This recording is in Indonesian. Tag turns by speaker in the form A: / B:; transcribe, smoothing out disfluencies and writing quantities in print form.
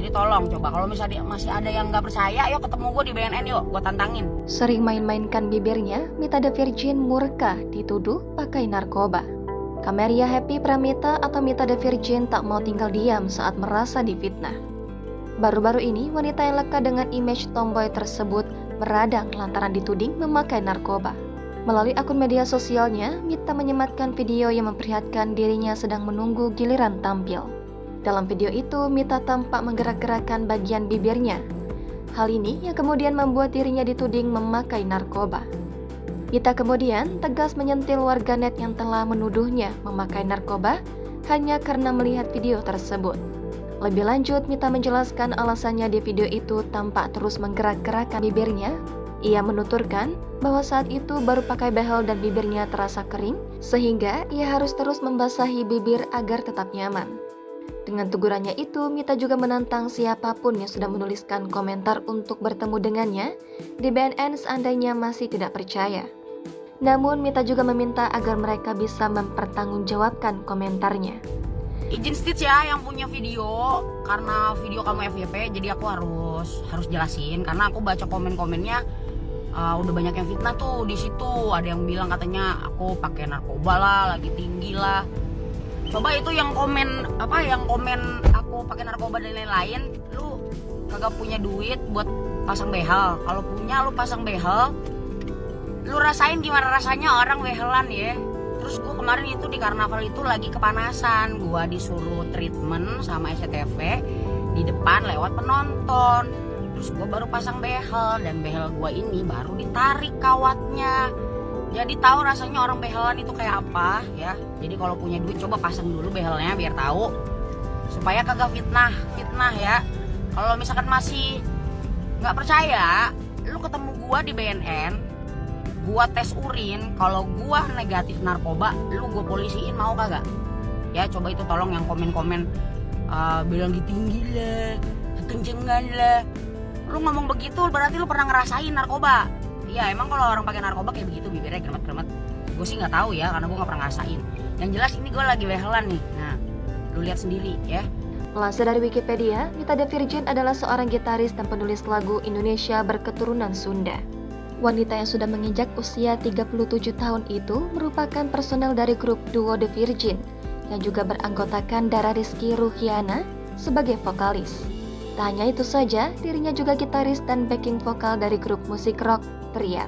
A: Jadi tolong coba kalau misalnya masih ada yang nggak percaya, yuk ketemu gue di BNN yuk, gue tantangin.
B: Sering main-mainkan bibirnya, Mita The Virgin murka dituduh pakai narkoba. Kameria Happy Pramita atau Mita The Virgin tak mau tinggal diam saat merasa difitnah. Baru-baru ini, wanita yang lekat dengan image tomboy tersebut meradang lantaran dituding memakai narkoba. Melalui akun media sosialnya, Mita menyematkan video yang memperlihatkan dirinya sedang menunggu giliran tampil. Dalam video itu, Mita tampak menggerak-gerakkan bagian bibirnya. Hal ini yang kemudian membuat dirinya dituding memakai narkoba. Mita kemudian tegas menyentil warganet yang telah menuduhnya memakai narkoba hanya karena melihat video tersebut. Lebih lanjut, Mita menjelaskan alasannya di video itu tampak terus menggerak-gerakkan bibirnya. Ia menuturkan bahwa saat itu baru pakai behel dan bibirnya terasa kering, sehingga ia harus terus membasahi bibir agar tetap nyaman. Dengan tegurannya itu, Mita juga menantang siapapun yang sudah menuliskan komentar untuk bertemu dengannya di BNN seandainya masih tidak percaya. Namun, Mita juga meminta agar mereka bisa mempertanggungjawabkan komentarnya.
A: Izin Stitch ya yang punya video, karena video kamu FYP, jadi aku harus jelasin karena aku baca komen-komennya. Udah banyak yang fitnah tuh di situ. Ada yang bilang katanya aku pakai narkoba lah, lagi tinggi lah. Coba itu yang komen aku pakai narkoba dan lain-lain, lu kagak punya duit buat pasang behel. Kalau punya lu pasang behel, lu rasain gimana rasanya orang behelan ya. Terus gue kemarin itu di karnaval itu lagi kepanasan, gue disuruh treatment sama SCTV di depan lewat penonton. Terus gue baru pasang behel, dan behel gue ini baru ditarik kawatnya. Jadi tahu rasanya orang behelan itu kayak apa ya. Jadi kalau punya duit coba pasang dulu behelnya biar tahu, supaya kagak fitnah ya. Kalau misalkan masih nggak percaya, lu ketemu gua di BNN, gua tes urin, kalau gua negatif narkoba, lu gua polisiin mau kagak? Ya coba itu tolong yang komen-komen bilang tinggi lah, kencengan lah. Lu ngomong begitu berarti lu pernah ngerasain narkoba. Iya emang kalau orang pakai narkoba kayak begitu, bibirnya kremet-kremet. Gue sih nggak tahu ya karena gue nggak pernah ngerasain. Yang jelas ini gue lagi behelan nih. Nah, lu lihat sendiri ya.
B: Lansir dari Wikipedia, Mita The Virgin adalah seorang gitaris dan penulis lagu Indonesia berketurunan Sunda. Wanita yang sudah menginjak usia 37 tahun itu merupakan personel dari grup duo The Virgin yang juga beranggotakan Dara Rizky Ruhiana sebagai vokalis. Tak hanya itu saja, dirinya juga gitaris dan backing vokal dari grup musik rock Triad.